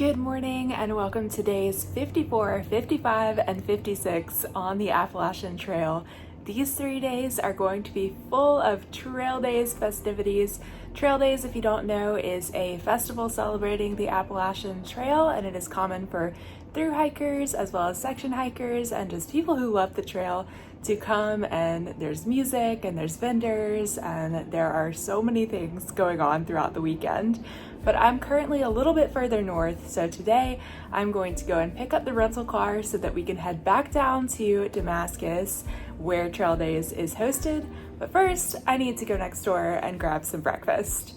Good morning and welcome to days 54, 55, and 56 on the Appalachian Trail. These 3 days are going to be full of Trail Days festivities. Trail Days, if you don't know, is a festival celebrating the Appalachian Trail, and it is common for through hikers as well as section hikers and just people who love the trail to come, and there's music and there's vendors and there are so many things going on throughout the weekend. But I'm currently a little bit further north, so today I'm going to go and pick up the rental car so that we can head back down to Damascus where Trail Days is hosted. But first, I need to go next door and grab some breakfast.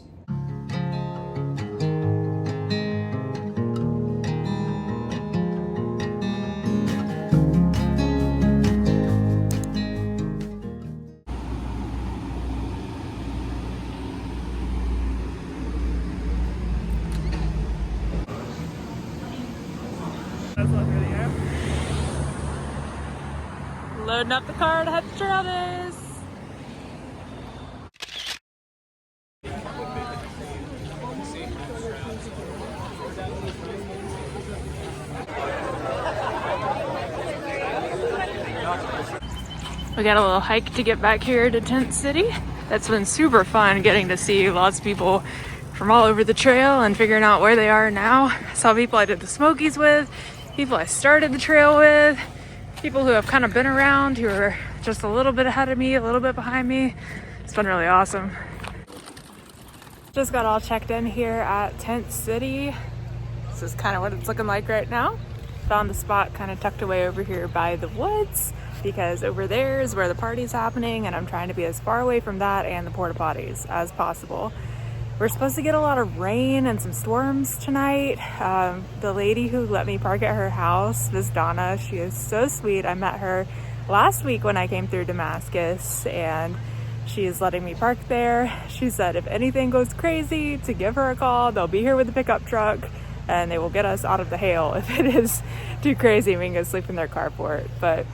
Loading up the car to head to Trail Days. We got a little hike to get back here to Tent City. That's been super fun, getting to see lots of people from all over the trail and figuring out where they are now. I saw people I did the Smokies with, people I started the trail with, people who have kind of been around who are just a little bit ahead of me, a little bit behind me. It's been really awesome. Just got all checked in here at Tent City. This is kind of what it's looking like right now. Found a spot kind of tucked away over here by the woods because over there is where the party's happening, and I'm trying to be as far away from that and the porta potties as possible. We're supposed to get a lot of rain and some storms tonight. The lady who let me park at her house, Miss Donna, she is so sweet. I met her last week when I came through Damascus, and she is letting me park there. She said if anything goes crazy, to give her a call. They'll be here with the pickup truck, and they will get us out of the hail. If it is too crazy, we can go sleep in their carport. But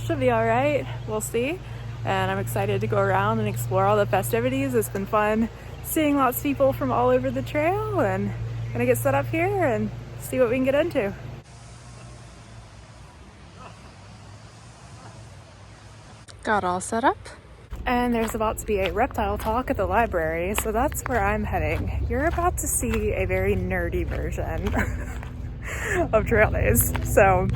should be all right. We'll see. And I'm excited to go around and explore all the festivities. It's been fun seeing lots of people from all over the trail, and gonna get set up here and see what we can get into. Got all set up, and there's about to be a reptile talk at the library, so that's where I'm heading. You're about to see a very nerdy version of Trail Days, so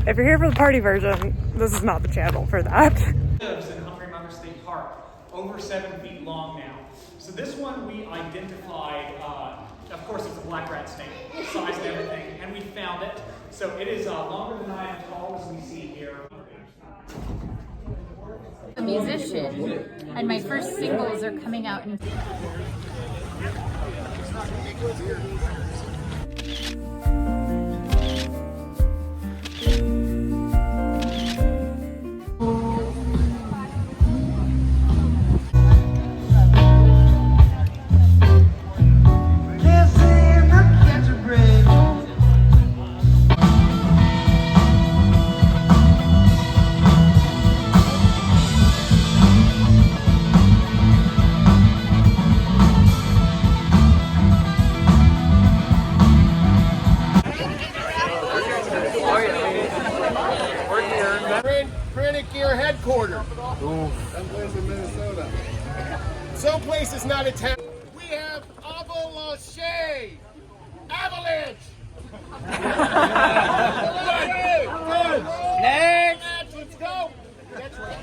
if you're here for the party version, this is not the channel for that. Lives in State Park, over 7 feet long now. So this one we identified, of course it's a black rat snake, size and everything, and we found it. So it is longer than I am, tall as we see here. A musician, and my first singles are coming out in headquarters. Someplace in Minnesota. Someplace is not a town. We have Avalanche. Avalanche. Next. Let's go. That's right.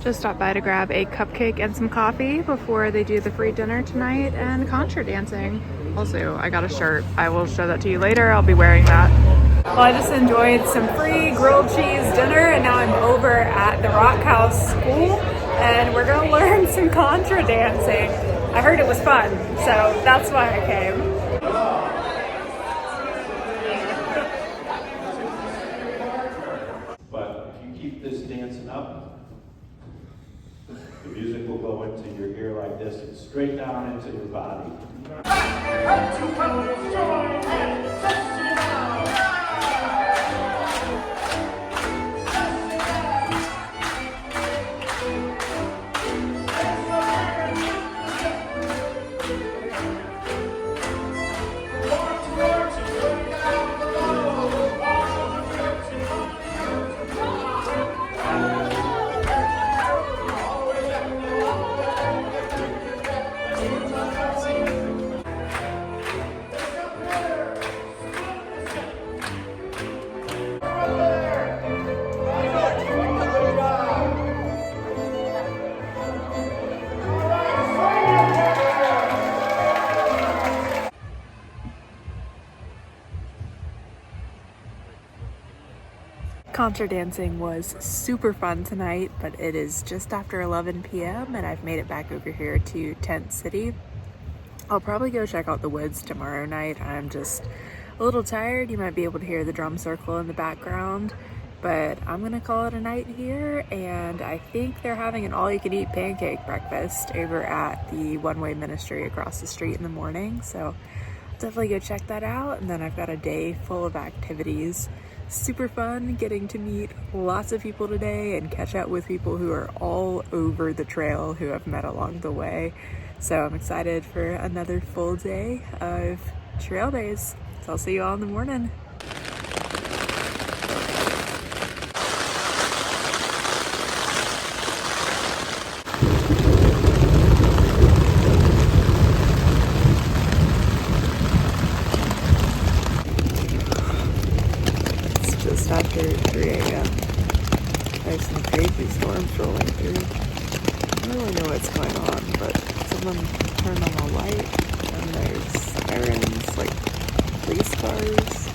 Just stopped by to grab a cupcake and some coffee before they do the free dinner tonight and contra dancing. Also, I got a shirt. I will show that to you later. I'll be wearing that. Well, I just enjoyed some free grilled cheese dinner, and now I'm over at the Rock House School, and we're gonna learn some contra dancing. I heard it was fun, so that's why I came. But if you keep this dancing up, the music will go into your ear like this and straight down into your body. Contra dancing was super fun tonight, but it is just after 11 p.m. and I've made it back over here to Tent City. I'll probably go check out the woods tomorrow night. I'm just a little tired. You might be able to hear the drum circle in the background, but I'm gonna call it a night here, and I think they're having an all-you-can-eat pancake breakfast over at the One Way Ministry across the street in the morning, so definitely go check that out. And then I've got a day full of activities. Super fun getting to meet lots of people today and catch up with people who are all over the trail who I've met along the way. So I'm excited for another full day of trail days. So I'll see you all in the morning. After 3 a.m. There's some crazy storms rolling through. I don't really know what's going on, but someone turned on a light and there's sirens, like police cars.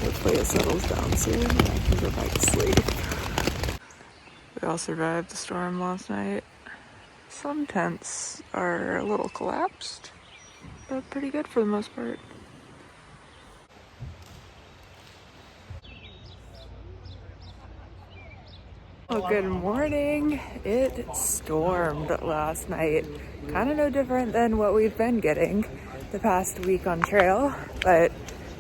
Hopefully it settles down soon and I can go back to sleep. We all survived the storm last night. Some tents are a little collapsed, but pretty good for the most part. Well, good morning. It stormed last night. Kind of no different than what we've been getting the past week on trail, but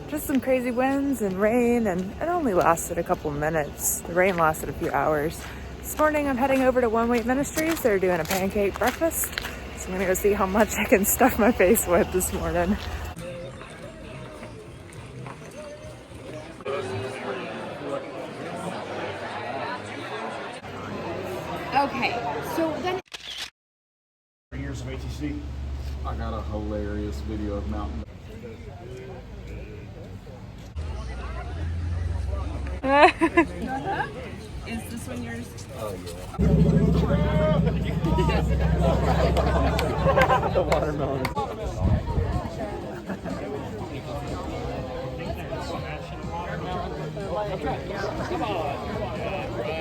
just some crazy winds and rain, and it only lasted a couple minutes. The rain lasted a few hours. This morning I'm heading over to One Way Ministries. They're doing a pancake breakfast, so I'm gonna go see how much I can stuff my face with this morning. Okay, so then. Years of ATC. I got a hilarious video of mountain. Is this one yours? Oh yeah. The watermelon.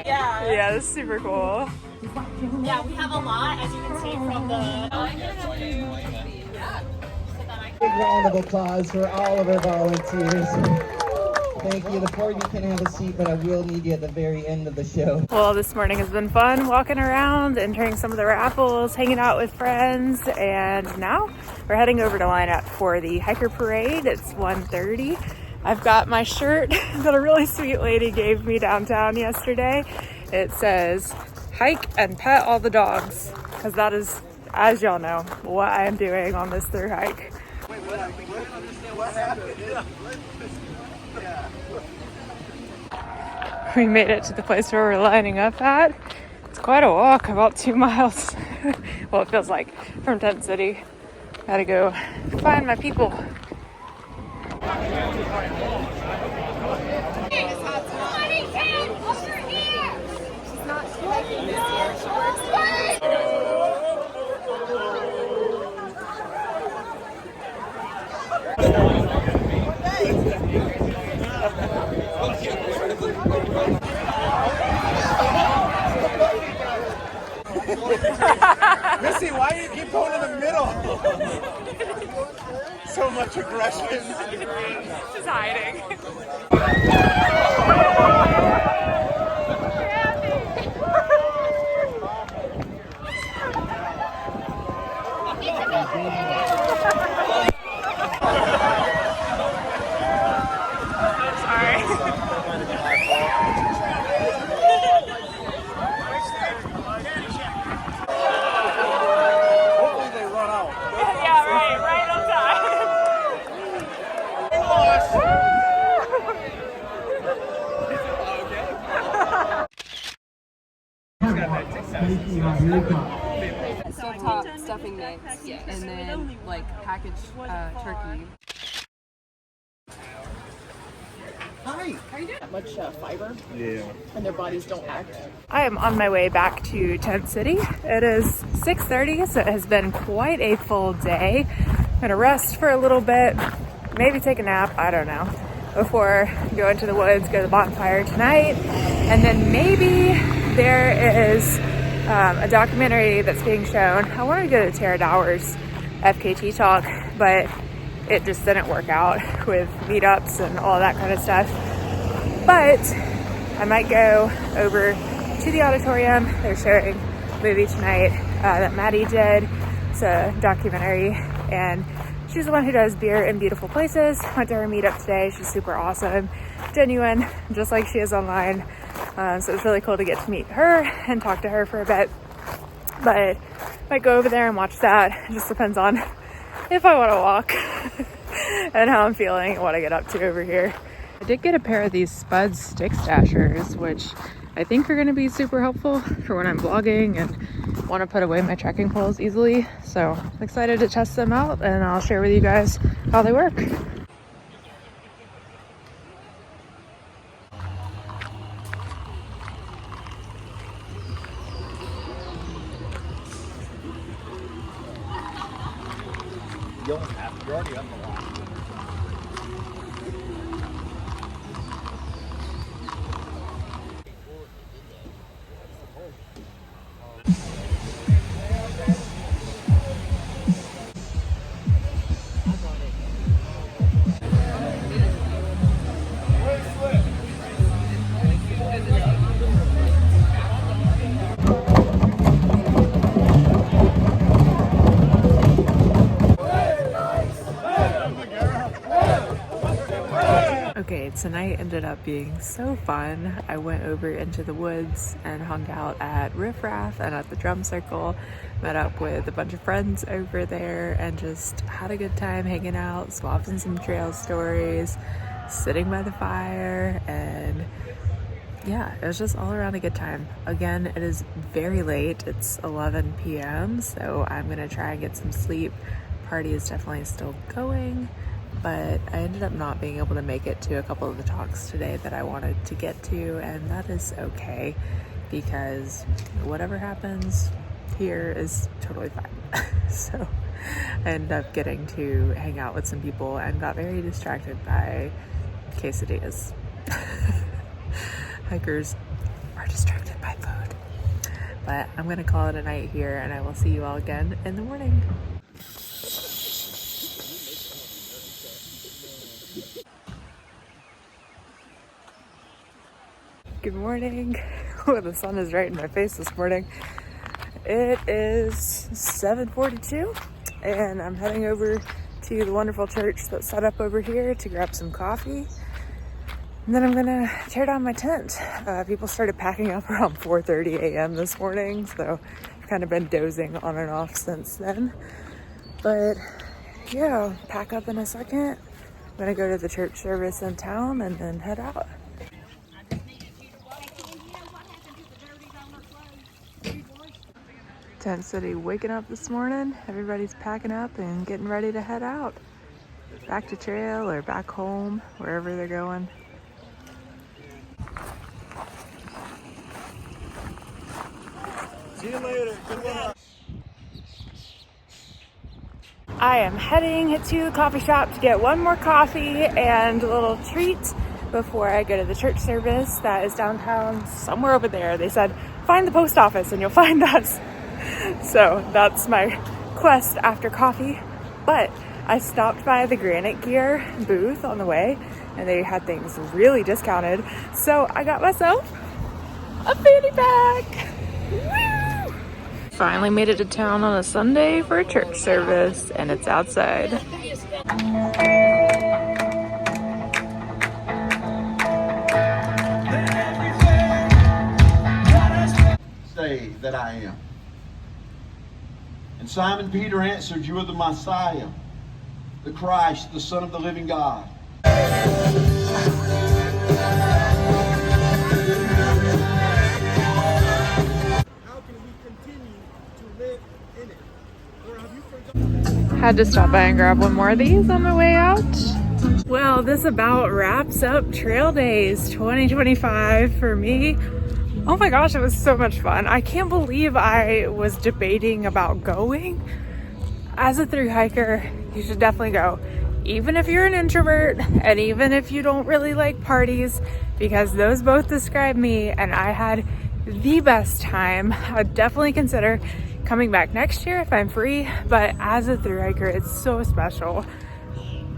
Yeah, this is super cool. Yeah, we have a lot, as you can see from the... Big round of applause for all of our volunteers. Thank you. The four of you can have a seat, but I will need you at the very end of the show. Well, this morning has been fun walking around, entering some of the raffles, hanging out with friends, and now we're heading over to line up for the hiker parade. It's 1:30. I've got my shirt that a really sweet lady gave me downtown yesterday. It says, "Hike and pet all the dogs," because that is, as y'all know, what I am doing on this through hike. We made it to the place where we're lining up at. It's quite a walk, about 2 miles. Well, it feels like, from Tent City. Gotta go find my people. Missy, why do you keep going in the middle? So much aggression. She's hiding. So top stuffing mix, and then like packaged turkey. Hi. How you doing? Much fiber. Yeah. And their bodies don't act. I am on my way back to Tent City. It is 6:30, so it has been quite a full day. I'm gonna rest for a little bit, maybe take a nap, I don't know. before going to the woods, go to the bonfire tonight. And then maybe there is a documentary that's being shown. I wanted to go to Tara Dower's FKT talk, but it just didn't work out with meetups and all that kind of stuff. But I might go over to the auditorium. They're showing a movie tonight that Maddie did. It's a documentary, and she's the one who does Beer in Beautiful Places. Went to her meetup today. She's super awesome, genuine, just like she is online. So it's really cool to get to meet her and talk to her for a bit. But might go over there and watch that. It just depends on if I want to walk and how I'm feeling and what I get up to over here. I did get a pair of these Spud stick stashers, which I think are going to be super helpful for when I'm vlogging and want to put away my trekking poles easily. So I'm excited to test them out, and I'll share with you guys how they work. You don't have to, you're already up a lot. Okay, tonight ended up being so fun. I went over into the woods and hung out at Riff Raff and at the drum circle, met up with a bunch of friends over there and just had a good time hanging out, swapping some trail stories, sitting by the fire, and yeah, it was just all around a good time. Again, it is very late. It's 11 p.m. so I'm gonna try and get some sleep. Party is definitely still going, but I ended up not being able to make it to a couple of the talks today that I wanted to get to, and that is okay because whatever happens here is totally fine. So I ended up getting to hang out with some people and got very distracted by quesadillas. Hikers are distracted by food. But I'm gonna call it a night here, and I will see you all again in the morning. Good morning. Oh, the sun is right in my face this morning. It is 7:42 and I'm heading over to the wonderful church that's set up over here to grab some coffee. And then I'm gonna tear down my tent. People started packing up around 4:30 a.m. this morning, so I've kind of been dozing on and off since then. But yeah, I'll pack up in a second. I'm gonna go to the church service in town and then head out. Tent City waking up this morning. Everybody's packing up and getting ready to head out. Back to trail or back home, wherever they're going. See you later. Good luck. I am heading to the coffee shop to get one more coffee and a little treat before I go to the church service that is downtown somewhere over there. They said, find the post office and you'll find us. So that's my quest after coffee. But I stopped by the Granite Gear booth on the way and they had things really discounted. So I got myself a fanny pack. Woo! Finally made it to town on a Sunday for a church service, and it's outside. Say that I am. And Simon Peter answered, you are the Messiah, the Christ, the Son of the living God. Had to stop by and grab one more of these on my way out. Well, this about wraps up Trail Days 2025 for me. Oh my gosh, it was so much fun. I can't believe I was debating about going. As a thru hiker, you should definitely go. even if you're an introvert and even if you don't really like parties, because those both describe me, and I had the best time. I'd definitely consider coming back next year if I'm free, but as a thru hiker, it's so special.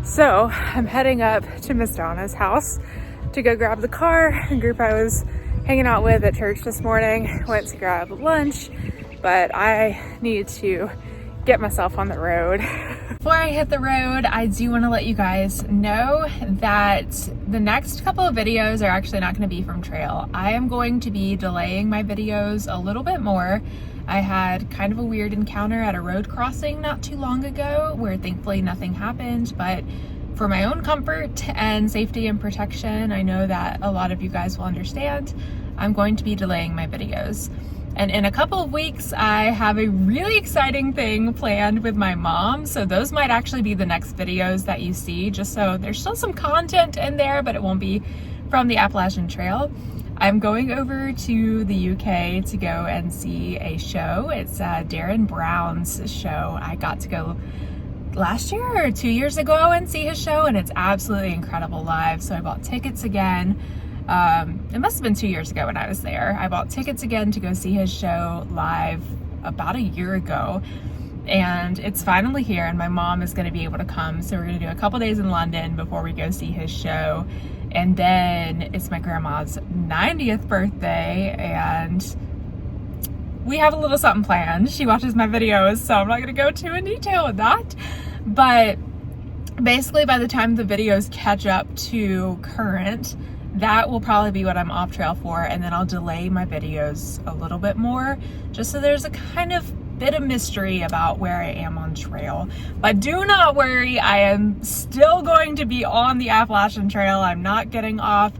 So I'm heading up to Miss Donna's house to go grab the car. The group I was hanging out with at church this morning went to grab lunch, but I need to get myself on the road. Before I hit the road, I do want to let you guys know that the next couple of videos are actually not going to be from trail. I am going to be delaying my videos a little bit more. I had kind of a weird encounter at a road crossing not too long ago where thankfully nothing happened, but for my own comfort and safety and protection, I know that a lot of you guys will understand, I'm going to be delaying my videos. And in a couple of weeks, I have a really exciting thing planned with my mom. So those might actually be the next videos that you see, just so there's still some content in there, but it won't be from the Appalachian Trail. I'm going over to the UK to go and see a show. It's Darren Brown's show. I got to go last year or 2 years ago and see his show, and it's absolutely incredible live. So I bought tickets again. It must have been 2 years ago when I was there. I bought tickets again to go see his show live about a year ago, and it's finally here, and my mom is going to be able to come. So we're going to do a couple days in London before we go see his show, and then it's my grandma's 90th birthday, and we have a little something planned. She watches my videos, so I'm not going to go too in detail with that, but basically by the time the videos catch up to current, that will probably be what I'm off trail for, and then I'll delay my videos a little bit more, just so there's a kind of bit of mystery about where I am on trail. But do not worry, I am still going to be on the Appalachian Trail. I'm not getting off.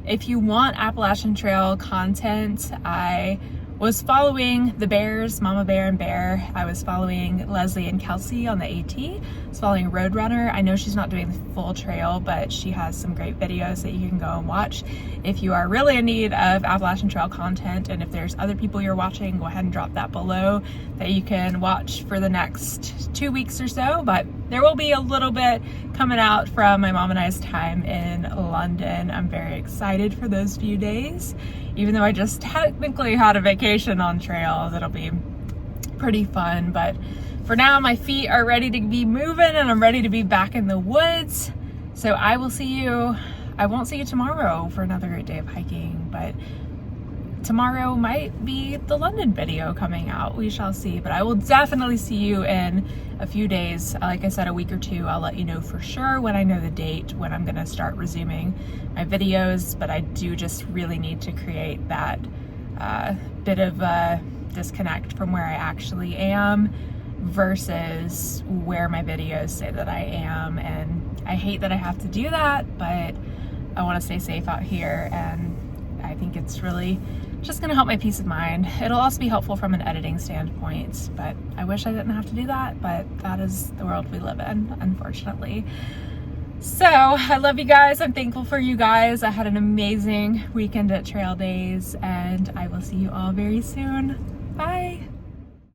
If you want Appalachian Trail content, I was following the bears, Mama Bear and Bear. I was following Leslie and Kelsey on the AT. I was following Roadrunner. I know she's not doing the full trail, but she has some great videos that you can go and watch if you are really in need of Appalachian Trail content. And if there's other people you're watching, go ahead and drop that below that you can watch for the next 2 weeks or so. But there will be a little bit coming out from my mom and I's time in London. I'm very excited for those few days. Even though I just technically had a vacation on trail, that'll be pretty fun. But for now, my feet are ready to be moving and I'm ready to be back in the woods. So I will see you, I won't see you tomorrow for another great day of hiking, but tomorrow might be the London video coming out. We shall see, but I will definitely see you in a few days. Like I said, a week or two, I'll let you know for sure when I know the date, when I'm gonna start resuming my videos, but I do just really need to create that bit of a disconnect from where I actually am versus where my videos say that I am. And I hate that I have to do that, but I wanna stay safe out here, and I think it's really just gonna help my peace of mind. It'll also be helpful from an editing standpoint, but I wish I didn't have to do that, but that is the world we live in, unfortunately. So I love you guys. I'm thankful for you guys. I had an amazing weekend at Trail Days, and I will see you all very soon. Bye.